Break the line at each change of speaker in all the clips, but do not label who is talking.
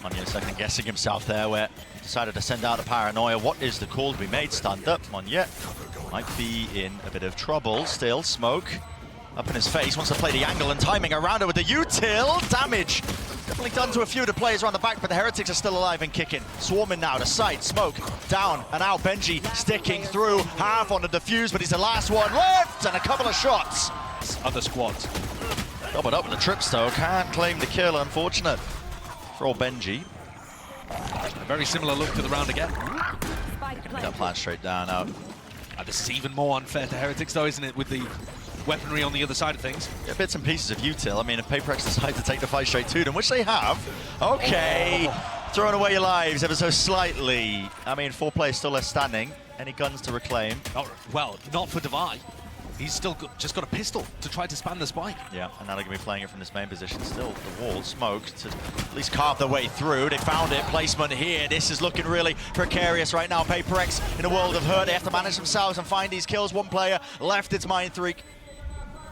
Monye second guessing himself there, where he decided to send out the paranoia. What is the call to be made? Stunned up. Monye might be in a bit of trouble still. Smoke up in his face, wants to play the angle and timing around it with the util. Damage definitely done to a few of the players around the back, but the Heretics are still alive and kicking. Swarming now to side. Smoke down and out. Benji sticking through. Half on the defuse, but he's the last one left, and a couple of shots.
Other squads.
Doubled up with the trips though. Can't claim the kill, unfortunate for old Benji.
A very similar look to the round again.
That plan straight down out.
This is even more unfair to Heretics though, isn't it, with the weaponry on the other side of things.
Yeah, bits and pieces of util. I mean, if Paperex decide to take the fight straight to them, which they have, okay, throwing away your lives ever so slightly. I mean, 4 players still left standing. Any guns to reclaim?
Well, not for Divide. He's still just got a pistol to try to span the spike.
Yeah, and now they're going to be playing it from this main position. Still, the wall smoked to at least carve their way through. They found it. Placement here. This is looking really precarious right now. Paperex in a world of hurt. They have to manage themselves and find these kills. 1 player left. It's Mindfreak.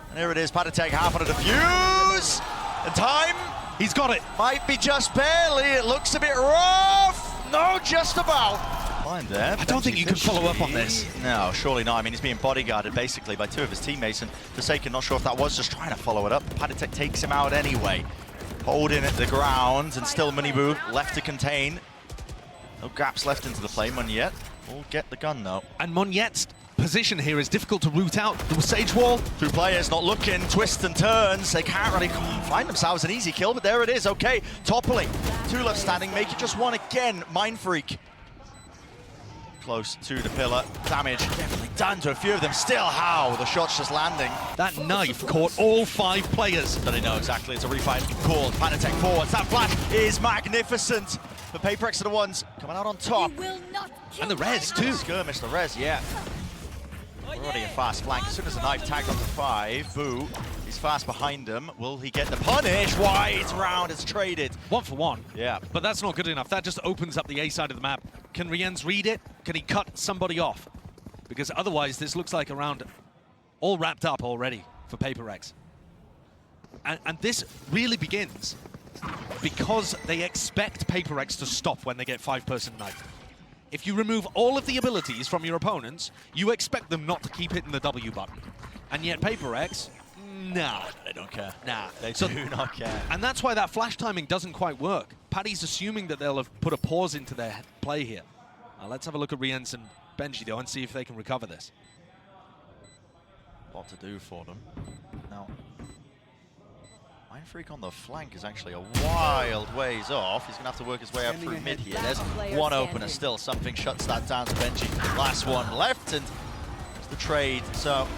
And here it is. Patatech half on a defuse. And time.
He's got it.
Might be just barely. It looks a bit rough. No, just about. There.
I don't think you can follow up on this.
No, surely not. I mean, he's being bodyguarded basically by 2 of his teammates, and Forsaken, not sure if that was just trying to follow it up. Patatech takes him out anyway. Holding at the ground, and still Miniboo left to contain. No gaps left into the play. Monye will get the gun though.
And Monet's position here is difficult to root out. The Sage Wall.
2 players not looking, twists and turns. They can't really find themselves an easy kill, but there it is. Okay, toppling. 2 left standing, make it just 1 again. Mindfreak. Close to the pillar. Damage definitely done to a few of them. Still, how? The shot's just landing.
That knife caught all 5 players.
So they know exactly it's a refight called. Patatech forwards. That flash is magnificent. The Paperex are the ones coming out on top.
And the res too.
Skirmish, the res, yeah. Already a fast flank. As soon as the knife tagged onto 5, Boo, he's fast behind him. Will he get the punish? Why? It's round, it's traded.
1 for 1.
Yeah.
But that's not good enough. That just opens up the A side of the map. Can Rienz read it? Can he cut somebody off? Because otherwise, this looks like a round all wrapped up already for Paperex. And this really begins because they expect Paperex to stop when they get 5-person knife. If you remove all of the abilities from your opponents, you expect them not to keep hitting the W button. And yet Paperex, nah.
They don't care.
Nah.
They do not care.
And that's why that flash timing doesn't quite work. Paddy's assuming that they'll have put a pause into their play here. Let's have a look at Rienz and Benji though and see if they can recover this.
What to do for them. Now, Mindfreak on the flank is actually a wild ways off. He's going to have to work his way up through mid here. There's 1 opener still. Something shuts that down to Benji. Last one left, and it's the trade. So,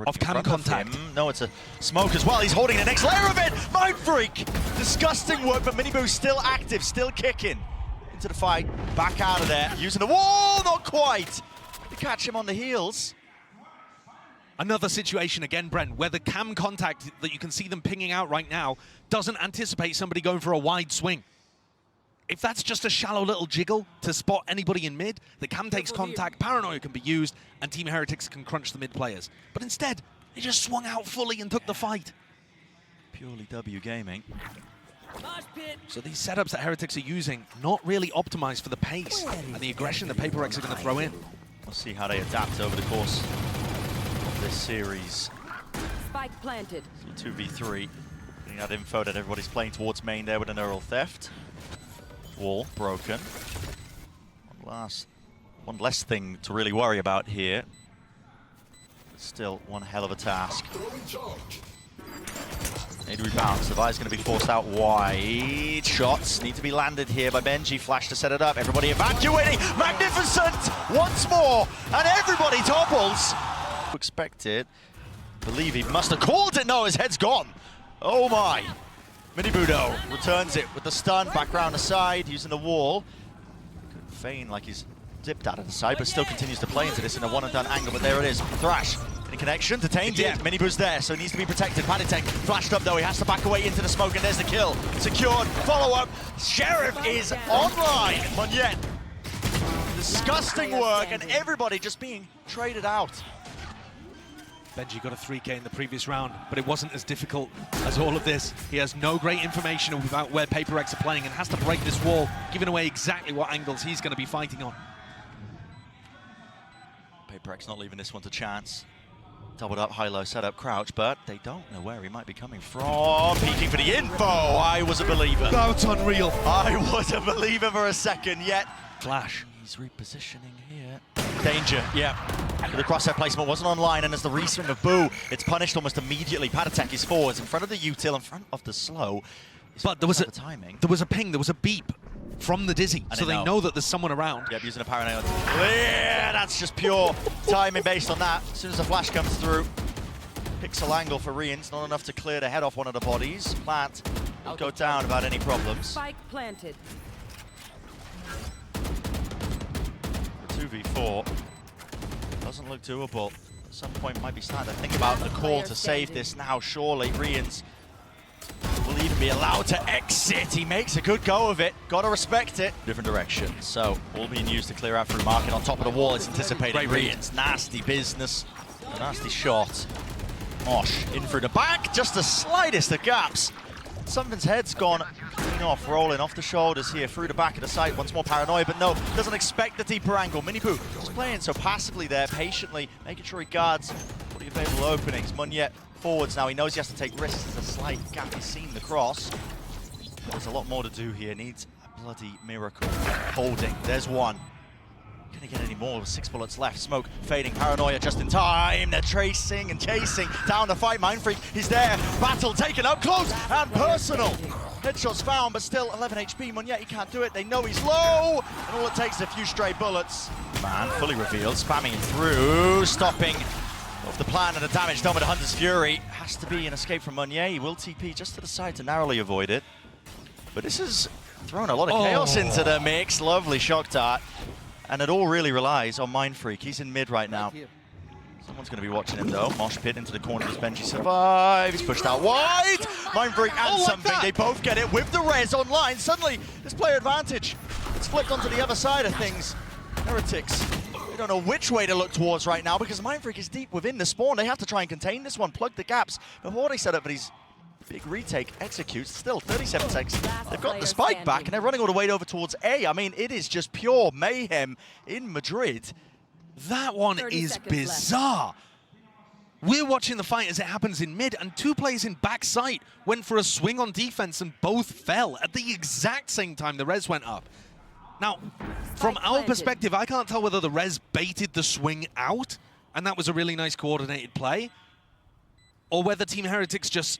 off cam contact.
No, it's a smoke as well. He's holding the next layer of it. Mindfreak! Disgusting work, but Miniboo's still active, still kicking. Into the fight, back out of there. Using the wall, not quite. They catch him on the heels.
Another situation again, Brent, where the cam contact that you can see them pinging out right now doesn't anticipate somebody going for a wide swing. If that's just a shallow little jiggle to spot anybody in mid, the cam takes contact, paranoia can be used, and Team Heretics can crunch the mid players. But instead, they just swung out fully and took the fight.
Purely W gaming.
So these setups that Heretics are using, not really optimized for the pace and the aggression that Paperex are going to throw in.
We'll see how they adapt over the course of this series.
Spike planted.
2v3. Getting that info that everybody's playing towards main there with an Earl theft. Wall broken. One less thing to really worry about here. But still one hell of a task. Need rebounds. The Vi's going to be forced out wide. Shots need to be landed here by Benji. Flash to set it up. Everybody evacuating. Magnificent! Once more. And everybody topples. Expected. Believe he must have called it. No, his head's gone. Oh my. Minibudo returns it with the stun. Back round the side. Using the wall. Could feign like he's dipped out of the side, but still continues to play into this in a one-and-done angle. But there it is. Thrash. In connection, detained it. Miniboo's there, so he needs to be protected. Patatech flashed up though, he has to back away into the smoke, and there's the kill. Secured, follow up. Sheriff is online. Monye. Disgusting work, and everybody just being traded out.
Benji got a 3K in the previous round, but it wasn't as difficult as all of this. He has no great information about where PaperX are playing and has to break this wall, giving away exactly what angles he's going to be fighting on.
PaperX not leaving this one to chance. Doubled up, high-low setup, crouch, but they don't know where he might be coming from. Peeking for the info. I was a believer.
That's unreal.
I was a believer for a second, yet.
Flash.
He's repositioning here. Danger, yeah. The crosshair placement wasn't online, and as the reswing of Boo, it's punished almost immediately. Patatek is forwards in front of the util, in front of the slow.
But there was a ping, there was a beep from the Dizzy, so they know that there's someone around.
Yep, using a paranoia to clear. That's just pure timing based on that. As soon as the flash comes through, pixel angle for Rians, not enough to clear the head off one of the bodies. Plant will go down without any problems.
Spike planted.
2v4 doesn't look doable. At some point might be starting to think about the call to save this now. Surely Rians will even be allowed to exit. He makes a good go of it. Gotta respect it. Different direction. So all being used to clear out through market on top of the wall. It's anticipating Rians. Nasty business. A nasty shot. Mosh in through the back. Just the slightest of gaps. Something's head's gone clean off, rolling off the shoulders here, through the back of the site. Once more paranoia, but no, doesn't expect the deeper angle. Miniboo just playing so passively there, patiently, making sure he guards all the available openings. Munyet forwards now, he knows he has to take risks. There's a slight gap, he's seen the cross. But there's a lot more to do here, needs a bloody miracle. Holding, there's one. Gonna get any more, 6 bullets left. Smoke fading, paranoia just in time. They're tracing and chasing down the fight. Mindfreak, he's there. Battle taken up close and personal. Headshots found, but still 11 HP. Munyet, he can't do it. They know he's low, and all it takes is a few stray bullets. Man, fully revealed, spamming through, stopping off the plan, and the damage done with the Hunter's Fury. Has to be an escape from Munyet. He will TP just to the side to narrowly avoid it. But this has thrown a lot of chaos into the mix. Lovely shock dart. And it all really relies on Mindfreak. He's in mid right now. Someone's going to be watching him though. Mosh pit into the corner as Benji survives. He's pushed out wide. Mindfreak and something. They both get it with the res online. Suddenly, this player advantage. It's flipped onto the other side of things. Heretics, they don't know which way to look towards right now because Mindfreak is deep within the spawn. They have to try and contain this one, plug the gaps. Before they set up for these big retake executes, still 37 seconds. They've got the spike back and they're running all the way over towards A. I mean, it is just pure mayhem in Madrid.
That one is bizarre. We're watching the fight as it happens in mid, and 2 players in backside went for a swing on defense and both fell at the exact same time the res went up. Now, from our perspective, I can't tell whether the res baited the swing out, and that was a really nice coordinated play, or whether Team Heretics just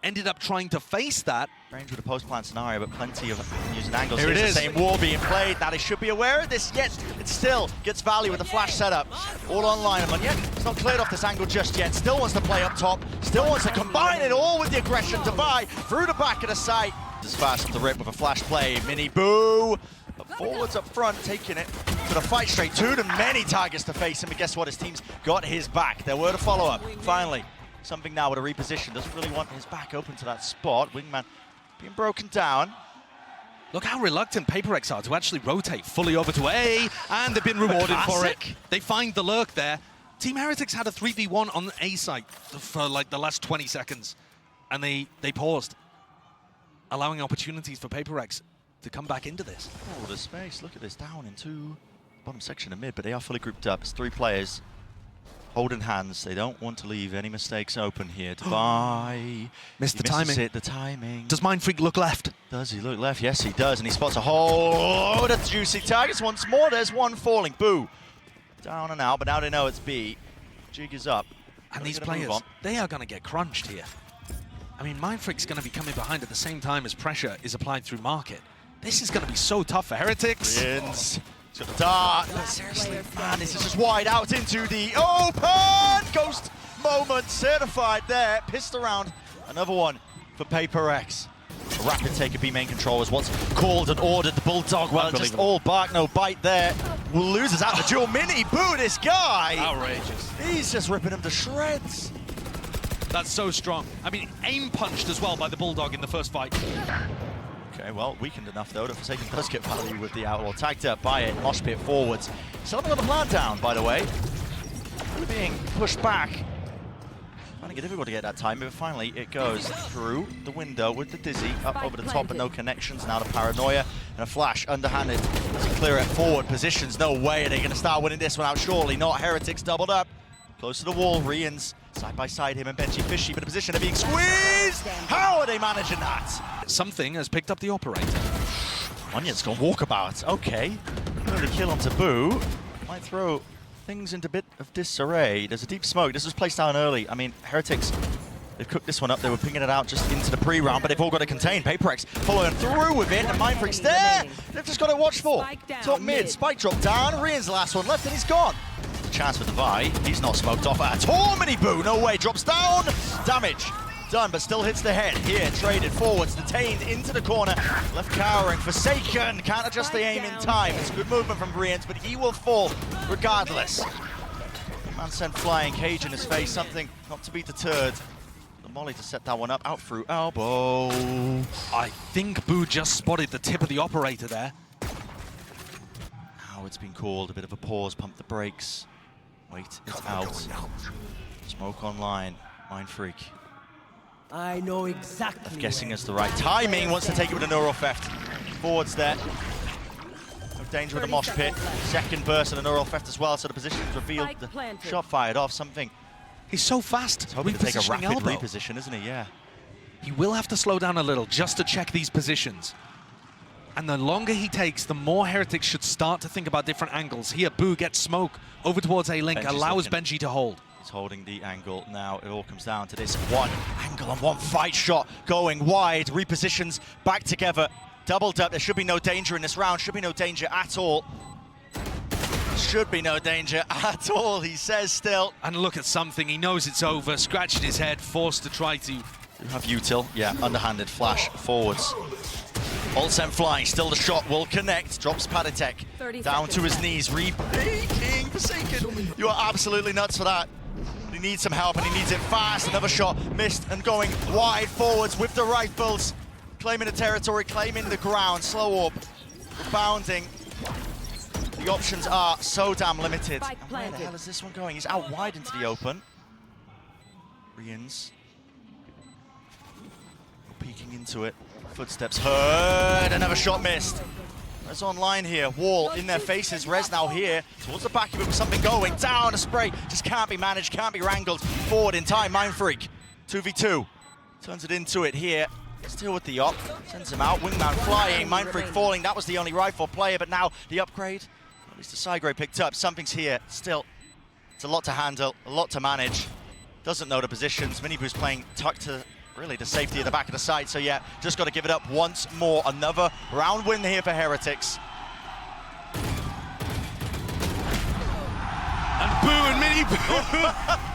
ended up trying to face that.
Range with a post-plant scenario, but plenty of using angles.
Here it is.
The same wall being played. Now they should be aware of this, yet it still gets value with the flash setup. All online, and yet it's not cleared off this angle just yet. Still wants to play up top. Still wants to combine it all with the aggression to buy through the back of the site. Just fast to rip with a flash play. Miniboo. Forwards up front, taking it to the fight straight. 2 to many targets to face him, but guess what? His team's got his back. There were the follow-up. Finally. Something now with a reposition, doesn't really want his back open to that spot. Wingman being broken down.
Look how reluctant PaperX are to actually rotate fully over to A, and they've been rewarded for it. They find the lurk there. Team Heretics had a 3v1 on the A site for like the last 20 seconds, and they paused, allowing opportunities for PaperX to come back into this.
Oh, the space, look at this, down into bottom section of mid, but they are fully grouped up. It's 3 players. Holding hands, they don't want to leave any mistakes open here. Dubai.
Missed the timing.
The timing.
Does Mindfreak look left?
Does he look left? Yes, he does, and he spots a hole. Oh, that's juicy targets once more. There's one falling. Boo. Down and out, but now they know it's B. Jig is up.
And these players, they are going to get crunched here. I mean, Mindfreak's going to be coming behind at the same time as pressure is applied through market. This is going to be so tough for Heretics.
He's got the dart. Seriously, man, this is just wide out into the open! Ghost moment certified there. Pissed around. Another one for PaperX. A rapid take of B main control is what's called and ordered. The Bulldog, well, just all bark, no bite there. Loses out the duel. Miniboo, this guy.
Outrageous.
He's just ripping him to shreds.
That's so strong. I mean, aim punched as well by the Bulldog in the first fight.
Okay, well, weakened enough though that Forsaken does get value with the Outlaw. Tagged up by it, Mosh pit forwards. Still haven't got the plant down, by the way. being pushed back. Finding it difficult to get that time, but finally it goes through the window with the Dizzy up over the top, but no connections. Now to Paranoia and a flash underhanded to clear it forward. Positions, no way are they going to start winning this one out. Surely not. Heretics doubled up. Close to the wall, Rians side by side, him and Benji Fishy, but in a position of being squeezed. How are they managing that?
Something has picked up the operator.
Onion's gone walkabout. Okay. Early kill on Taboo. Might throw things into a bit of disarray. There's a deep smoke. This was placed down early. I mean, Heretics, they've cooked this one up. They were pinging it out just into the pre-round, but they've all got to contain. paperX following through with it, and Mindfreak's there. They've just got to watch for. Top mid. Spike drop down. Rian's the last one left, and he's gone. Chance for Devi. He's not smoked off at all. Mini Boo, no way. Drops down. Damage done, but still hits the head. Here, traded forwards, detained into the corner. Left cowering. Forsaken. Can't adjust the aim in time. It's good movement from Rians, but he will fall regardless. Man sent flying, cage in his face. Something not to be deterred. The molly to set that one up. Out through elbow.
I think Boo just spotted the tip of the operator there.
Now it's been called. A bit of a pause. Pump the brakes. Wait, it's out. Smoke online. Mind Freak.
I know exactly.
I'm guessing it's the right timing. Wants to take it with a neural theft. Forwards there. No danger with the mosh pit. Second burst and a neural theft as well. So the position's revealed. The shot fired off. Something.
He's so fast.
He's hoping to take a rapid
elbow.
reposition, isn't he? Yeah.
He will have to slow down a little just to check these positions. And the longer he takes, the more Heretics should start to think about different angles. Here, Boo gets smoke over towards A-Link,
Benji's
allows
looking.
Benji to hold.
He's holding the angle now. It all comes down to this one angle and one fight shot going wide. Repositions back together. Doubled up. There should be no danger in this round. Should be no danger at all. Should be no danger at all, he says still.
And look at something. He knows it's over. Scratching his head, forced to try to...
You have util. Yeah, underhanded flash forwards. Ult sent flying. Still the shot will connect. Drops Padatek down to his knees. Rebaking Forsaken. You are absolutely nuts for that. He needs some help and he needs it fast. Another shot missed and going wide forwards with the rifles. Claiming the territory, claiming the ground. Slow orb. Rebounding. The options are so damn limited. And where the hell is this one going? He's out wide into the open. Rians. Peeking into it. Footsteps heard. Another shot missed. Res online here. Wall in their faces. Res now here. Towards the back of it with something going. Down a spray. Just can't be managed. Can't be wrangled. Forward in time. Mind Freak. 2v2. Turns it into it here. Still with the op. Sends him out. Wingman flying. Mind Freak falling. That was the only rifle player. But now the upgrade. At least the side grade picked up. Something's here. Still. It's a lot to handle. A lot to manage. Doesn't know the positions. Miniboo's playing tucked to really the safety at the back of the side. So yeah, just got to give it up once more. Another round win here for Heretics.
And Boo and Mini Boo,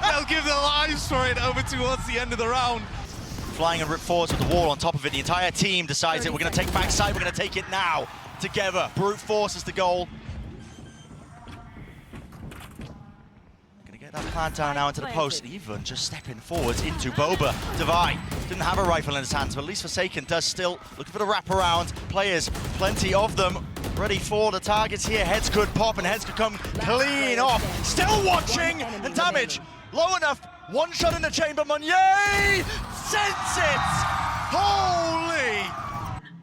they'll give their lives for it over towards the end of the round.
Flying and rip forwards with the wall on top of it. The entire team decides it. We're going to take backside. We're going to take it now. Together. Brute force is the goal. That plant down now into the post, even just stepping forwards into Boba. Devi didn't have a rifle in his hands, but at least Forsaken does still. Looking for the wraparound. Players, plenty of them, ready for the targets here. Heads could pop and heads could come clean off. Still watching, and damage low enough. One shot in the chamber, Meunier sends it! Holy!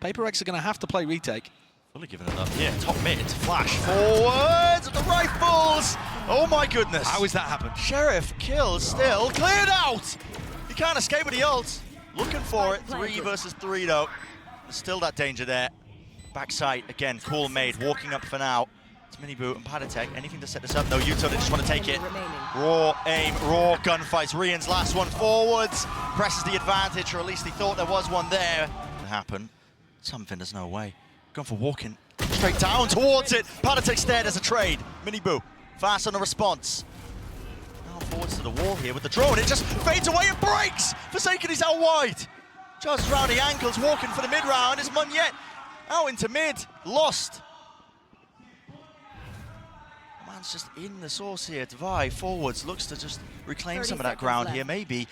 paperX are going to have to play retake.
Fully giving it up here. Top mid, flash forwards, the rifles! Oh my goodness.
How has that happened?
Sheriff kills still, cleared out! He can't escape with the ult. Looking for it, 3 versus 3 though. There's still that danger there. Backside, again, cool made, walking up for now. It's Miniboo and Padatek. Anything to set this up? No, Yuto, they just want to take it. Raw aim, raw gunfights. Rian's last one forwards. Presses the advantage, or at least he thought there was one there. It happened. Something, there's no way. Going for walking. Straight down towards it. Padatek's there, there's a trade. Miniboo, fast on the response. Now forwards to the wall here with the drone. It just fades away and breaks. Forsaken is out wide. Just around the ankles, walking for the mid-round. Is Meunier out into mid. Lost. Man's just in the source here. Devi forwards, looks to just reclaim some of that ground here. Maybe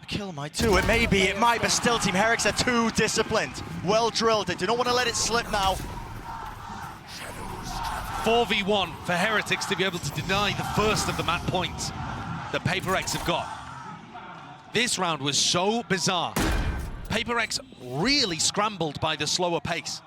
a kill might do it. Maybe it might, but still Team Heretics are too disciplined. Well drilled. They do not want to let it slip now.
4v1 for Heretics to be able to deny the first of the map points. that PaperX have got. This round was so bizarre. PaperX really scrambled by the slower pace.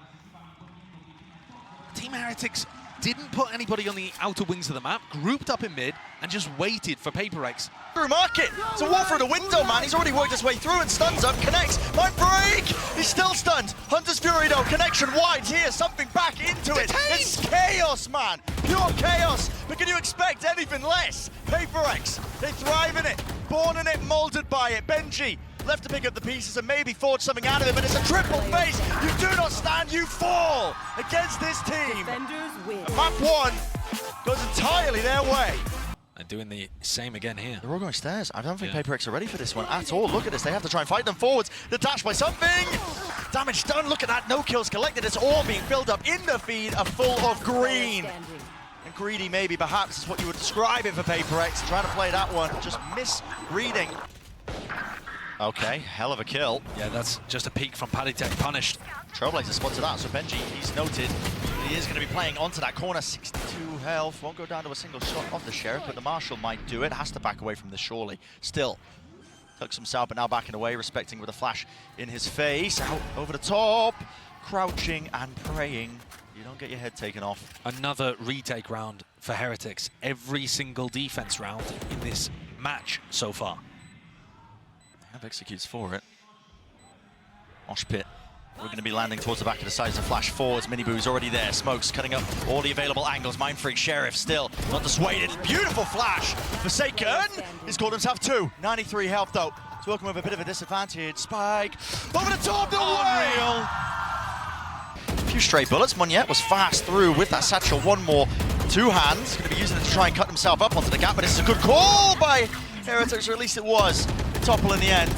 Team Heretics didn't put anybody on the outer wings of the map, grouped up in mid, and just waited for PaperX.
Through market, it's a wall through the window, man. He's already worked his way through and stuns up, connects, might break! He's still stunned. Hunter's Fury though, connection wide here, something back into it. It's chaos, man, pure chaos. But can you expect anything less? PaperX, they thrive in it, born in it, molded by it. Benji, left to pick up the pieces and maybe forge something out of it, but it's a triple face. You do not stand, you fall against this team.
Defenders win.
Map 1 goes entirely their way.
And doing the same again here.
They're all going stairs. I don't think PaperX are ready for this one at all. Look at this. They have to try and fight them forwards. They're dashed by something. Damage done. Look at that. No kills collected. It's all being filled up in the feed, are full of green. And greedy maybe perhaps is what you would describe it for PaperX. Trying to play that one. Just misreading. Okay, hell of a kill.
Yeah, that's just a peek from Paddytech, punished.
Trailblazer spotted that, so Benji, he's noted. He is going to be playing onto that corner, 62 health. Won't go down to a single shot of the Sheriff, but the Marshal might do it. Has to back away from this, surely. Still, tucks himself, but now backing away, respecting with a flash in his face. Out over the top, crouching and praying. You don't get your head taken off.
Another retake round for Heretics. Every single defense round in this match so far.
Have executes for it. Mosh pit. We're going to be landing towards the back of the side as a flash forwards. Miniboo's already there. Smokes cutting up all the available angles. Mind Freak Sheriff still not dissuaded. Beautiful flash. Forsaken. He's called himself 2. 93 health though. He's working with a bit of a disadvantage. Spike. Over the top. No way. A few stray bullets. Moniette was fast through with that satchel. One more. 2 hands. Going to be using it to try and cut himself up onto the gap. But it's a good call by Heretics, or at least it was. Topple in the end.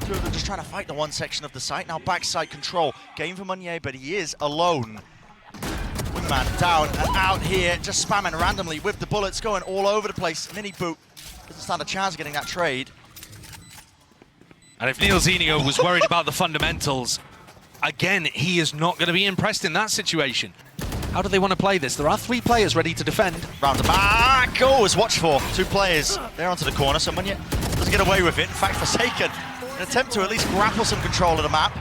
2 of them just trying to fight the one section of the site. Now backside control. Game for Meunier, but he is alone. Wingman down and out here, just spamming randomly with the bullets going all over the place. Mini boot doesn't stand a chance of getting that trade.
And if Neil Zenio was worried about the fundamentals, again, he is not going to be impressed in that situation. How do they want to play this? There are 3 players ready to defend.
Round the back. Oh, it's watched for. 2 players. They're onto the corner. So Meunier doesn't get away with it. In fact, Forsaken, an attempt to at least grapple some control of the map.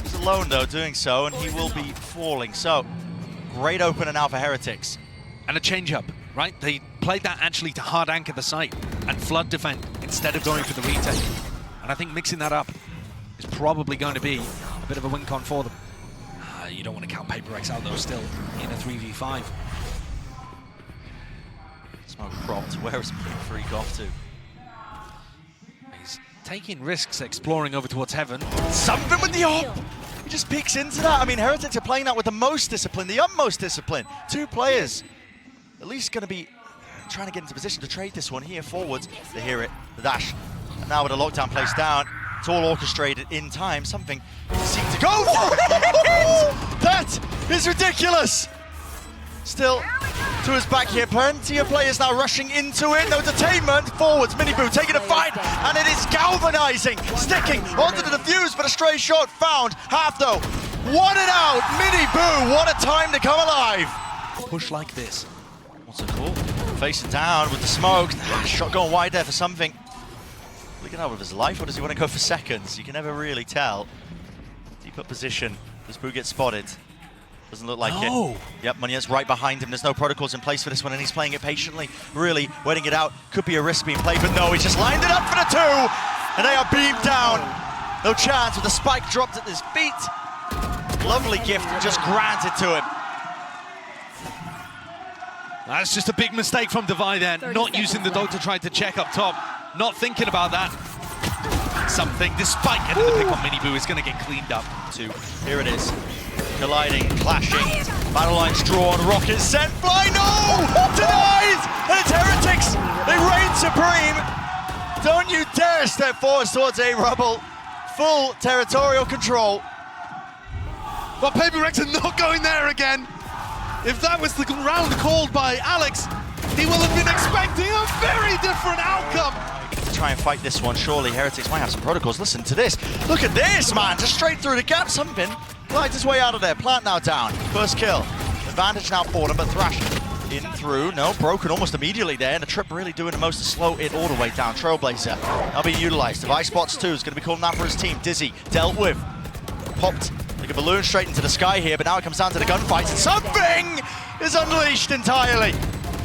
He's alone, though, doing so, and he will be falling. So, great opener now for Heretics.
And a change-up, right? They played that actually to hard anchor the site and flood defend instead of going for the retake. And I think mixing that up is probably going to be a bit of a win con for them. You don't want to count PaperX out, though, still in a 3v5.
Smoke propped. Where is Mind Freak off to?
He's taking risks, exploring over towards Heaven.
Something with the op! He just peeks into that. I mean, Heretics are playing that with the most discipline, the utmost discipline. 2 players. At least going to be trying to get into position to trade this one here forwards. They hear it, the dash. And now with a lockdown placed down, it's all orchestrated in time. Something seemed to go for it! That is ridiculous! Still to his back here. Plenty of players now rushing into it. No detainment. Forwards, Miniboo taking a fight, and it is galvanizing. Sticking onto the defuse, but a stray shot found. Half though. 1 and out. Miniboo, what a time to come alive.
Push like this.
What's it called? Facing down with the smoke. Shot going wide there for something. Looking out with his life, or does he want to go for seconds? You can never really tell. Deep up position. Does Boo get spotted? Doesn't look like it. Yep, Meunier's right behind him. There's no protocols in place for this one, and he's playing it patiently, really waiting it out. Could be a risk being played, but no, he's just lined it up for the 2, and they are beamed down. No chance with the spike dropped at his feet. Lovely gift just granted to him.
That's just a big mistake from Devi there, not using the dog to try to check up top. Not thinking about that. Something, despite getting the pick on Miniboo, is going to get cleaned up.
2, here it is. Colliding, clashing, battle lines drawn, rocket sent, fly, no! Denied! And it's Heretics! They reign supreme! Don't you dare step forward towards a rubble. Full territorial control.
But PaperX are not going there again. If that was the round called by Alex, he will have been expecting a very different outcome.
Try and fight this one, surely Heretics might have some protocols. Listen to this. Look at this, man. Just straight through the gap. Something glides his way out of there. Plant now down. First kill. Advantage now for them, but Thrash In through, no, broken almost immediately there, and the trip really doing the most to slow it all the way down. Trailblazer now being utilized. Device spots too, is going to be calling that for his team. Dizzy, dealt with. Popped like a balloon straight into the sky here, but now it comes down to the gunfights, and something is unleashed entirely.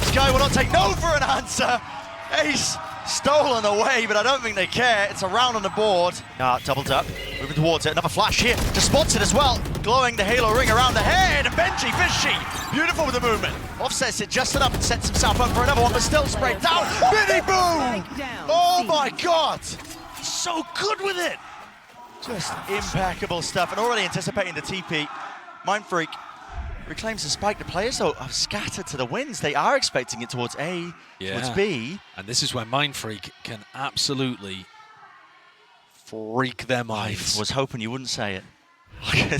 Sky will not take no for an answer. Ace stolen away, but I don't think they care. It's a round on the board. Doubled up, moving towards it. Another flash here, just spots it as well. Glowing the halo ring around the head, and Benji, Fishy, beautiful with the movement. Offsets it just enough and sets himself up for another one, but still sprayed down. Mini boom! Oh my god!
So good with it!
Just impeccable stuff, and already anticipating the TP. Mindfreak reclaims the spike. The players, though, are scattered to the winds. They are expecting it towards A, towards B.
And this is where Mindfreak can absolutely freak their minds.
I was hoping you wouldn't say it.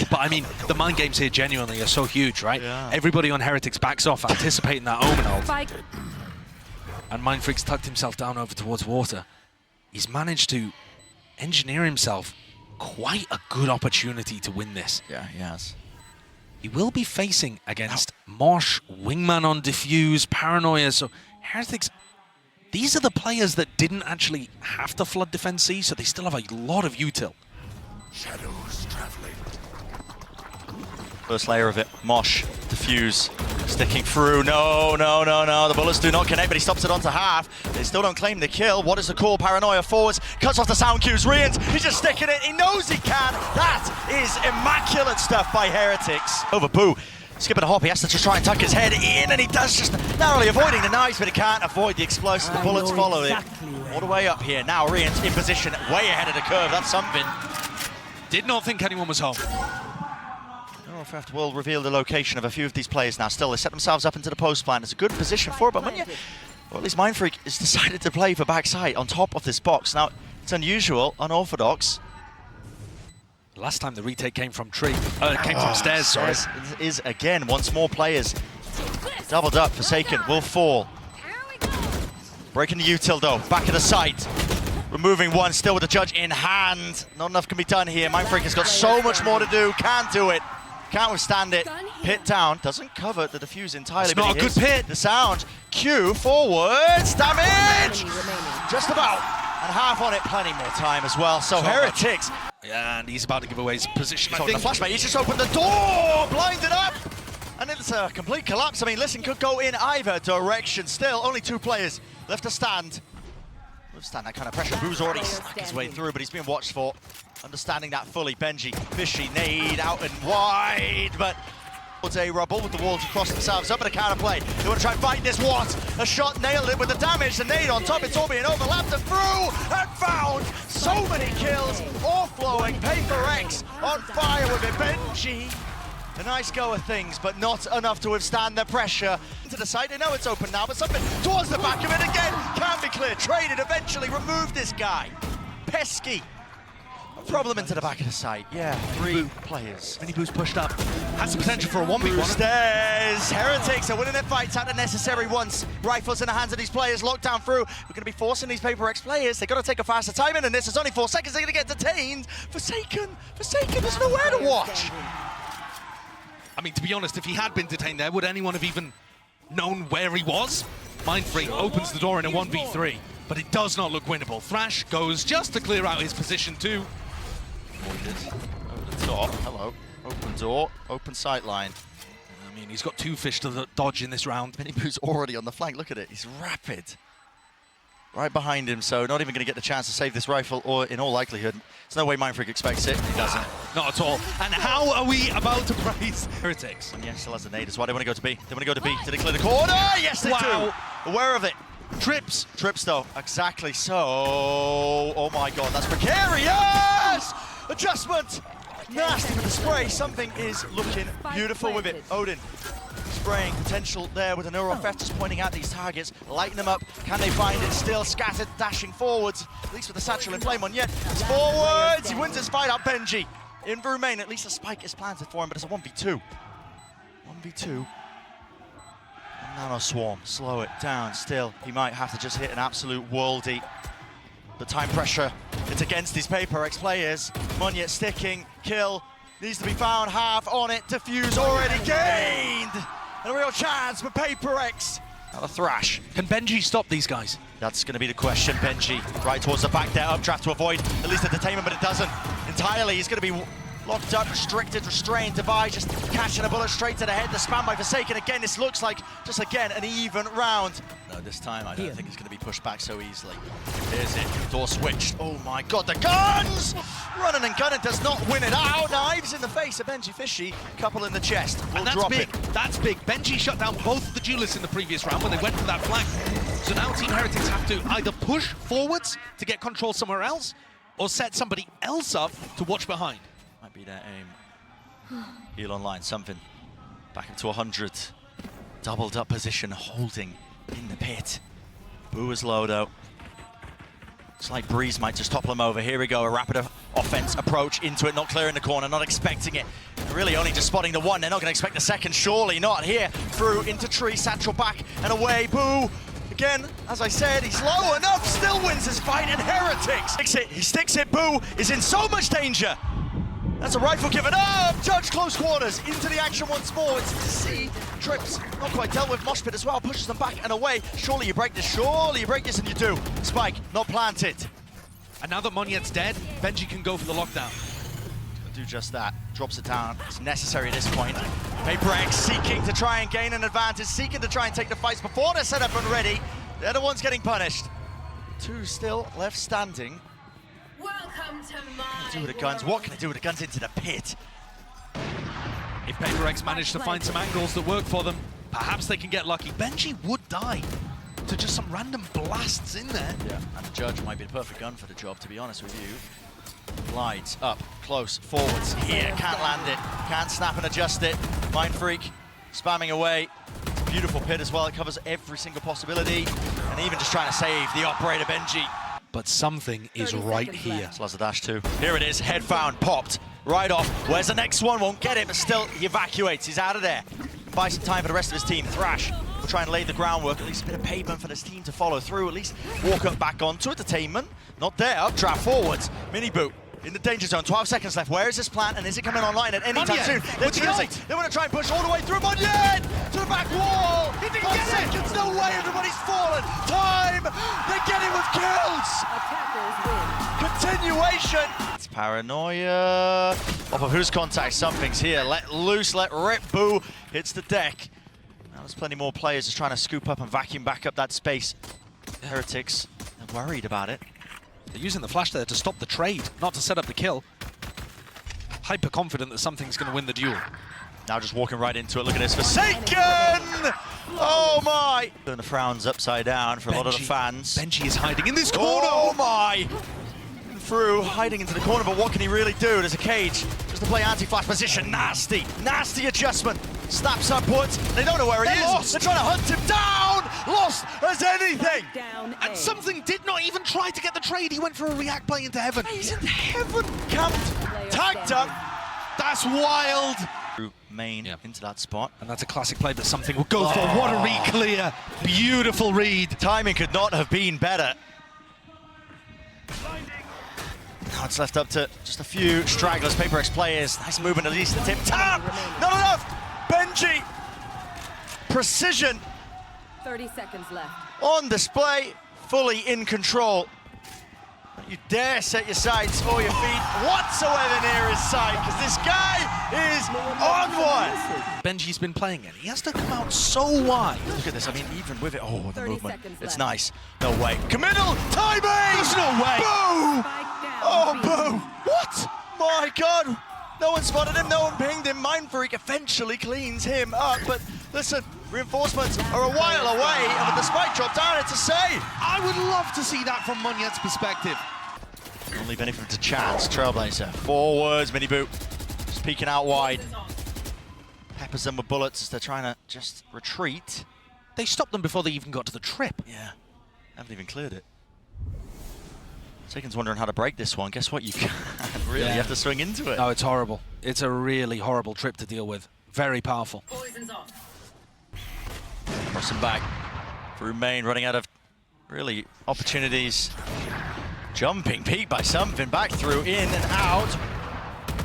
But I mean, the mind games here genuinely are so huge, right?
Yeah.
Everybody on Heretics backs off, anticipating that Omen ult. And Mindfreak's tucked himself down over towards water. He's managed to engineer himself quite a good opportunity to win this.
Yeah, he has.
He will be facing against Mosh, Wingman on Diffuse, Paranoia, so Heretics, these are the players that didn't actually have to flood Defense C, so they still have a lot of util.
Shadows traveling.
First layer of it, Mosh, Diffuse, sticking through. No, no, no, no. The bullets do not connect, but he stops it onto half. They still don't claim the kill. What is the call? Paranoia forwards, cuts off the sound cues. Rians, he's just sticking it. He knows he can. That is immaculate stuff by Heretics. Over Boo, skipping a hop. He has to just try and tuck his head in, and he does, just narrowly avoiding the knives, but he can't avoid the explosives. The bullets follow it. All the way up here. Now Rians in position, way ahead of the curve. That's something.
Did not think anyone was home.
Valorant will reveal the location of a few of these players now. Still, they set themselves up into the post plan. It's a good position for it, but Munya, or at least Mindfreak, has decided to play for backside on top of this box. Now, it's unusual, unorthodox.
Last time the retake came from from stairs, sorry.
Is again, once more players doubled up. Forsaken will fall. Breaking the util though, back of the site. Removing one, still with the judge in hand. Not enough can be done here. Mindfreak has got so much more to do, can't do it. Can't withstand it. Pit down, doesn't cover the defuse entirely.
It's not a good pit.
The sound, Q forwards, damage! Just about, and half on it, plenty more time as well. So Heretics.
Yeah, and he's about to give away his position.
I think the flashbang, he's just opened the door, blinded up! And it's a complete collapse. I mean, listen, could go in either direction. Still, only two players left to stand. Withstand that kind of pressure. Boo's already snuck his way through, but he's being watched for. Understanding that fully. Benji, Fishy, nade out and wide, but towards a rubble with the walls across themselves. Up at a counter play. They want to try and fight this. What? A shot nailed it with the damage. The nade on top. It's all being overlapped and through and found. So many kills. All flowing. Paper X on fire with it. Benji. A nice go of things, but not enough to withstand the pressure. To the side, they know it's open now, but something towards the back of it again. Can be cleared. Traded eventually. Remove this guy. Pesky. Problem into the back of the site. Yeah, three players.
Mini Boo's pushed up. Has the potential for a 1v1.
Stairs. Heretics are winning their fights at the necessary ones. Rifles in the hands of these players. Locked down through. We're going to be forcing these Paper X players. They've got to take a faster time in, and this is only 4 seconds. They're going to get detained. Forsaken. There's nowhere to watch.
I mean, to be honest, if he had been detained there, would anyone have even known where he was? Mindfreak opens the door in a 1v3, but it does not look winnable. Thrash goes just to clear out his position too.
Over the top. Hello. Open door. Open sight line.
I mean, he's got two fish to dodge in this round.
Mini Boo's already on the flank. Look at it. He's rapid. Right behind him, so not even going to get the chance to save this rifle, or in all likelihood, there's no way Mindfreak expects it. He doesn't.
Not at all. And how are we about to praise Heretics?
And yes, still has a nade as well. They want to go to B. They want to go to B. Did they clear the corner? Yes, they do. Aware of it.
Trips
though. Exactly so. Oh my god, that's precarious! Adjustment! Nasty with the spray. Something is looking beautiful with it. Odin. Spraying potential there with a neural theft, just pointing out these targets, lighting them up. Can they find it? Still scattered, dashing forwards, at least with the satchel in flame on yet. It's forwards, he wins his fight out. Benji in the remain, at least a spike is planted for him, but it's a 1v2. 1v2. Nano Swarm, slow it down still. He might have to just hit an absolute worldie. The time pressure, it's against these Paper X players. Munya sticking, kill, needs to be found, half on it, defuse already gained. and a real chance for Paper-X. Now the thrash.
Can Benji stop these guys?
That's going to be the question. Benji right towards the back there, updraft to avoid at least the detainment, but it doesn't entirely. He's going to be locked up, restricted, restrained. Devi just catching a bullet straight to the head. The spam by Forsaken. Again, this looks like, just again, an even round. No, this time I don't think it's going to be pushed back so easily. Here's it. Door switched. Oh my god, the guns! Running and gunning does not win it out. Knives in the face of Benji Fishy. Couple in the chest. We'll
And that's
drop
big.
it.
That's big. Benji shut down both of the duelists in the previous round when they went for that flank. So now Team Heretics have to either push forwards to get control somewhere else, or set somebody else up to watch behind.
Might be their aim. Heal online, something. Back up to 100. Doubled up position, holding in the pit. Boo is low though. Slight breeze might just topple him over. Here we go, a rapid offense approach into it, not clearing the corner, not expecting it. And really only just spotting the one, they're not gonna expect the second, surely not. Here, through into tree, satchel back and away, Boo. Again, as I said, he's low enough, still wins his fight, and Heretics he sticks it, Boo is in so much danger. That's a rifle given up! Judge close quarters, into the action once more. It's to see Trips, not quite dealt with. Moshpit as well, pushes them back and away. Surely you break this, and you do. Spike, not planted.
And now that Monyet's dead, Benji can go for the lockdown.
Do just that, drops it down. It's necessary at this point. Paper-X seeking to try and gain an advantage, seeking to try and take the fights before they're set up and ready. They're the ones getting punished. Two still left standing.
Welcome to my
Do with the guns. What can I do with the guns into the pit?
If Paper-X manage to find some angles that work for them, perhaps they can get lucky. Benji would die to just some random blasts in there.
Yeah, and the Judge might be the perfect gun for the job, to be honest with you. Glides up, close, forwards, here, can't land it, can't snap and adjust it. Mind Freak, spamming away. Beautiful pit as well, it covers every single possibility. And even just trying to save the operator, Benji.
But something is right here.
Slazadash too. Here it is, head found, popped, right off. Where's the next one? Won't get it, but still, he evacuates, he's out of there. Buy some time for the rest of his team. Thrash will try and lay the groundwork, at least a bit of pavement for this team to follow through, at least walk up back onto it. Detainment, not there, updraft forwards. Mini boot in the danger zone, 12 seconds left. Where is this plant and is it coming online at any time soon? They're choosing, they want to try and push all the way through. Monyet to the back wall. He didn't get seconds, no way, everybody's fallen. Time, they're getting with kills. Continuation. It's paranoia. Off of whose contact, something's here. Let loose, let rip, Boo hits the deck. Now there's plenty more players just trying to scoop up and vacuum back up that space. Heretics, they're worried about it.
They're using the flash there to stop the trade, not to set up the kill. Hyper confident that something's going to win the duel.
Now just walking right into it. Look at this. Forsaken! Oh my! Turn the frowns upside down for a lot of the fans.
Benji is hiding in this corner.
Oh my! Through, hiding into the corner, but what can he really do? There's a cage. Just to play anti-flash position. Nasty, nasty adjustment. Snaps upwards. They don't know where he is.
Lost.
They're trying to hunt him down. Lost as anything.
And something did not even try to get the trade. He went for a react play into heaven.
He's in heaven. Camped, tagged up.
That's wild.
Through main into that spot.
And that's a classic play that something will go for. What a read clear. Beautiful read.
Timing could not have been better. Now it's left up to just a few stragglers. Paper-X players. Nice movement at least. The tip. Tap! Not enough! Benji! Precision
30 seconds left.
on display. Fully in control. Don't you dare set your sights or your feet whatsoever near his side, because this guy is on one.
Benji's been playing it. He has to come out so wide.
Look at this. I mean, even with it. Oh, the
30
movement.
seconds
It's
left.
nice. No way. Committal! Timing!
There's no way.
Boo!
Spike down.
Oh,
B.
Boo! What? My God! No one spotted him, no one pinged him. Mind Freak eventually cleans him up, but listen, reinforcements are a while away, and with the spike drop down, it's a save.
I would love to see that from Monyet's perspective.
Don't leave anything to chance. Trailblazer, forwards, mini boot, just peeking out wide. Peppers them with bullets as they're trying to just retreat.
They stopped them before they even got to the trip.
Yeah, haven't even cleared it. Saken's wondering how to break this one. Guess what? You can't really.
Yeah.
You have to swing into it.
No, it's horrible. It's a really horrible trip to deal with. Very powerful.
Poison's off.
Crossing back through main, running out of really opportunities. Jumping peak by something, back through, in and out.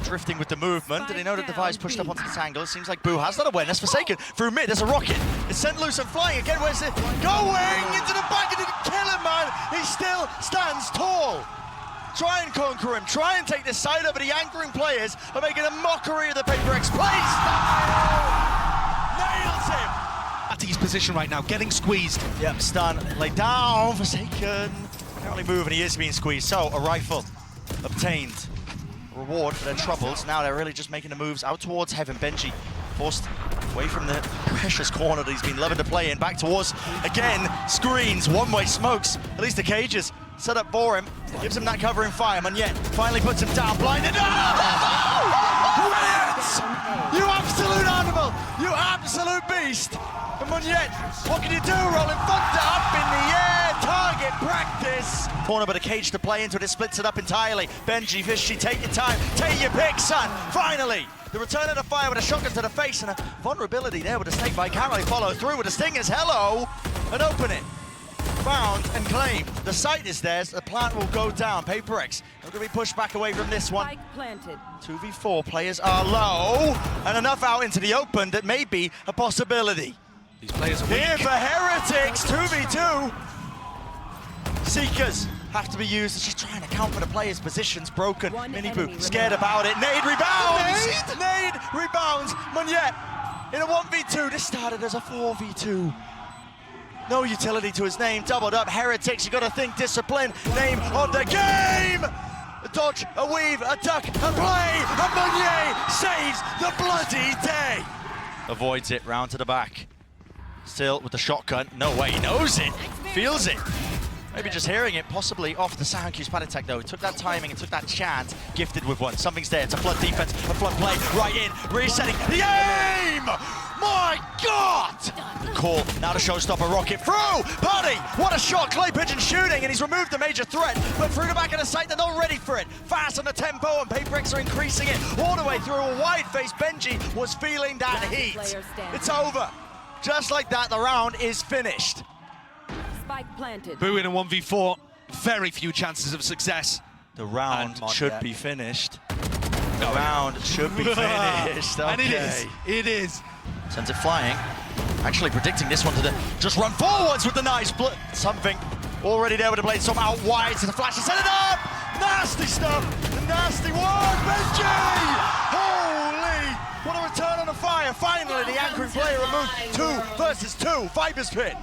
drifting with the movement. Did he know that Device pushed up onto this angle? It seems like Boo has that awareness. Forsaken through mid. There's a rocket. It's sent loose and flying again. Where's it going? Into the back. It didn't kill him, man. He still stands tall. Try and conquer him. Try and take this side up, but the anchoring players are making a mockery of the PaperX play style. Nails him.
At his position right now, getting squeezed.
Yep, stun. Laid down. Forsaken. Can't really move, and he is being squeezed. So, a rifle obtained. Reward for their troubles. Now they're really just making the moves out towards Heaven. Benji forced away from the precious corner that he's been loving to play in. Back towards, again, screens, one-way smokes. At least the cages set up for him. Gives him that covering fire, and yet finally puts him down, blinded. Brilliant! You absolute animal! You absolute beast! And Munyet, what can you do? Rolling thunder up in the air, target practice. Corner, but a cage to play into it. It splits it up entirely. Benji, Fishy, take your time. Take your pick, son. Finally, the return of the fire with a shotgun to the face and a vulnerability there with a snake bite. Can't really follow through with the stingers. Hello, and open it. Found and claimed. The site is theirs. The plant will go down. PaperX are going to be pushed back away from this one.
Spike planted.
2v4 players are low, and enough out into the open that may be a possibility.
These players are weak.
Here for Heretics, 2v2. Seekers have to be used. It's just trying to count for the players' positions. Broken. Mini-Boo scared about it. Nade rebounds. Nade rebounds. Munyet in a 1v2. This started as a 4v2. No utility to his name. Doubled up. Heretics, you got to think discipline. Name of the game. A dodge, a weave, a duck, a play. And Munyet saves the bloody day. Avoids it. Round to the back. Still with the shotgun. No way, he knows it, feels it. Maybe just hearing it, possibly off the sound cue. Attack though, he took that timing and took that chance, gifted with one. Something's there, it's a flood defense, a flood play, right in, resetting, the aim! My God! The call, now the showstopper rocket through! Buddy, what a shot, Clay Pigeon shooting, and he's removed the major threat, but through the back of the site, they're not ready for it. Fast on the tempo, and PaperX are increasing it all the way through. A wide face. Benji was feeling that heat. It's over. Just like that, the round is finished.
Spike planted.
Boo in a 1v4. Very few chances of success.
The round should be finished. The round should be finished. Okay.
And it is. It is.
Sends it flying. Actually predicting this one to just run forwards with the nice something. Already there with the blade storm out wide to the flash and set it up. Nasty stuff. The nasty one. Benji! Holy! What a return on the fire. Finally, the anchoring player removed. 2 versus 2. Viper's Pit.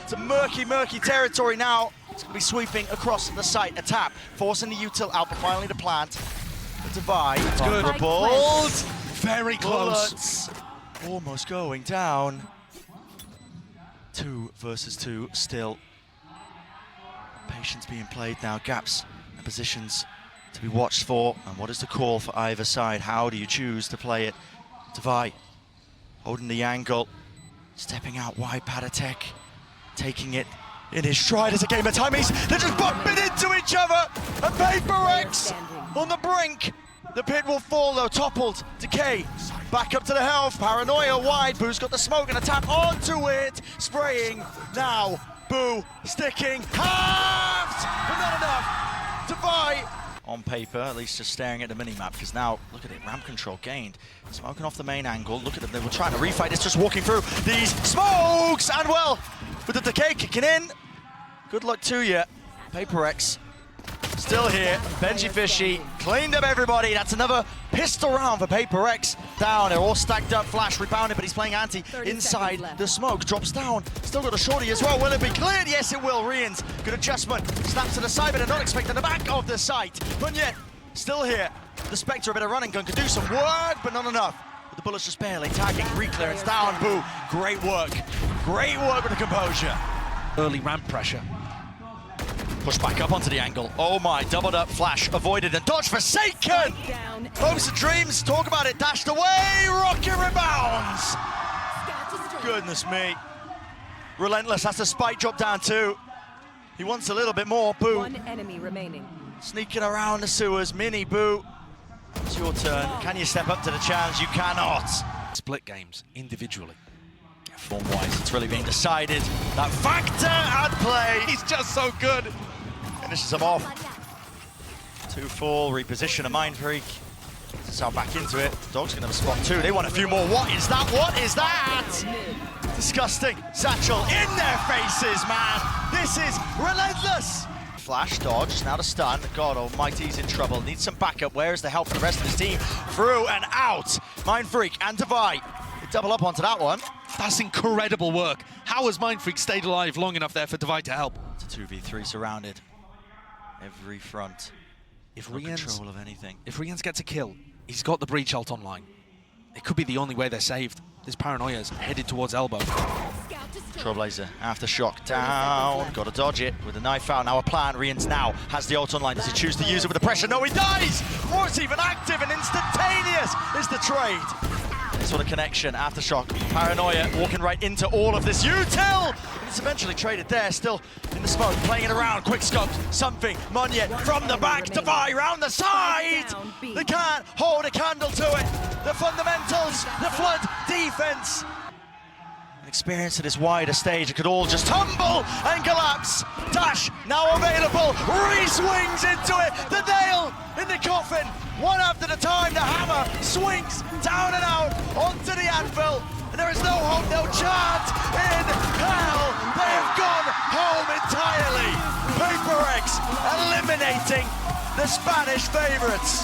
It's a murky, murky territory now. It's going to be sweeping across the site. A tap, forcing the util out, but finally the plant. The divide. It's
good. Very close.
Bullets. Almost going down. 2 versus 2 still. Patience being played now. Gaps and positions to be watched for. And what is the call for either side? How do you choose to play it? Devi holding the angle, stepping out wide. Padatek taking it in his stride as a game of timies. They're just bumping into each other. And PaperX on the brink. The pit will fall though, toppled. Decay back up to the health. Paranoia wide. Boo's got the smoke and a tap onto it. Spraying now. Boo sticking. Halved, but not enough. Devi on paper, at least just staring at the mini-map, because now, look at it, ramp control gained. Smoking off the main angle, look at them, they were trying to refight, it's just walking through these smokes, and well, with the decay kicking in, good luck to you. PaperX still here, Benji Fishy, cleaned up everybody, that's another pistol round for PaperX. Down, they're all stacked up, Flash rebounded, but he's playing anti inside the smoke, drops down, still got a shorty as well. Will it be cleared? Yes, it will. Rians, good adjustment, snaps to the side, but they're not expecting the back of the site. But yet, still here, the Spectre, a bit of running gun, could do some work, but not enough. But the bullets just barely tagging, re-clearance down, Boo, great work with the composure.
Early ramp pressure.
Push back up onto the angle. Oh my, doubled up, Flash avoided and dodged. Forsaken! Hopes and dreams, talk about it, dashed away, rocket rebounds! Goodness me. Relentless, that's a spike drop down too. He wants a little bit more, Boo.
1 enemy remaining.
Sneaking around the sewers, Mini-Boo. It's your turn, can you step up to the challenge? You cannot.
Split games, individually.
Form-wise, it's really being decided. That factor at play.
He's just so good.
Finishes him off. 2-4, reposition a Mind Freak. Sal back into it. Dog's gonna have a spot too. They want a few more. What is that? What is that? Disgusting. Satchel in their faces, man. This is relentless. Flash dodge, now to stun. God almighty, he's in trouble. Needs some backup. Where is the help for the rest of his team? Through and out. Mindfreak and Divide. They double up onto that one.
That's incredible work. How has Mindfreak stayed alive long enough there for Divide to help?
It's a 2v3 surrounded. Every front.
If
No
Rienz
control of anything.
If Rienz gets a kill, he's got the breach ult online. It could be the only way they're saved. This Paranoia's headed towards elbow.
Trailblazer, aftershock down. Got to dodge it with a knife out. Now a plan. Rienz now has the ult online. Does he choose to use it with the pressure? No, he dies! Or it's even active and instantaneous is the trade. This sort of connection, aftershock. Paranoia walking right into all of this. Util! And it's eventually traded there, still in the smoke, playing it around. Quick scopes, something. Monyet from the back, Defy round the side! They can't hold a candle to it. The fundamentals, the flood defense. Experience at this wider stage, it could all just tumble and collapse. Dash now available. Re-swings into it. The nail in the coffin. One after the time, the hammer swings down and out onto the anvil. And there is no hope, no chance in hell. They have gone home entirely. Paper X eliminating the Spanish favourites.